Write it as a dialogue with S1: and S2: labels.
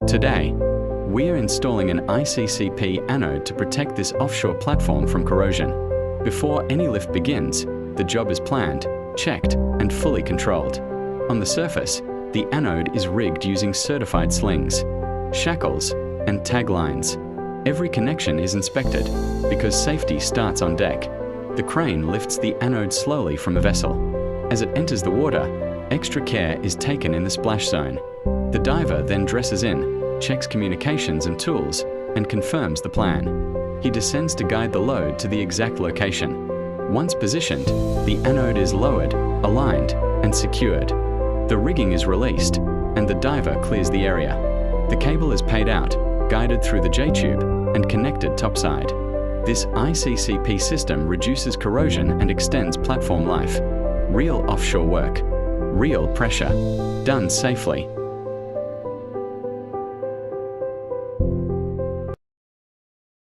S1: Today, we are installing an ICCP anode to protect this offshore platform from corrosion. Before any lift begins, the job is planned, checked, and fully controlled. On the surface, the anode is rigged using certified slings, shackles, and tag lines. Every connection is inspected because safety starts on deck. The crane lifts the anode slowly from a vessel. As it enters the water, extra care is taken in the splash zone. The diver then dresses in, checks communications and tools, and confirms the plan. He descends to guide the load to the exact location. Once positioned, the anode is lowered, aligned, and secured. The rigging is released, and the diver clears the area. The cable is paid out, guided through the J-tube, and connected topside. This ICCP system reduces corrosion and extends platform life. Real offshore work, real pressure, done safely.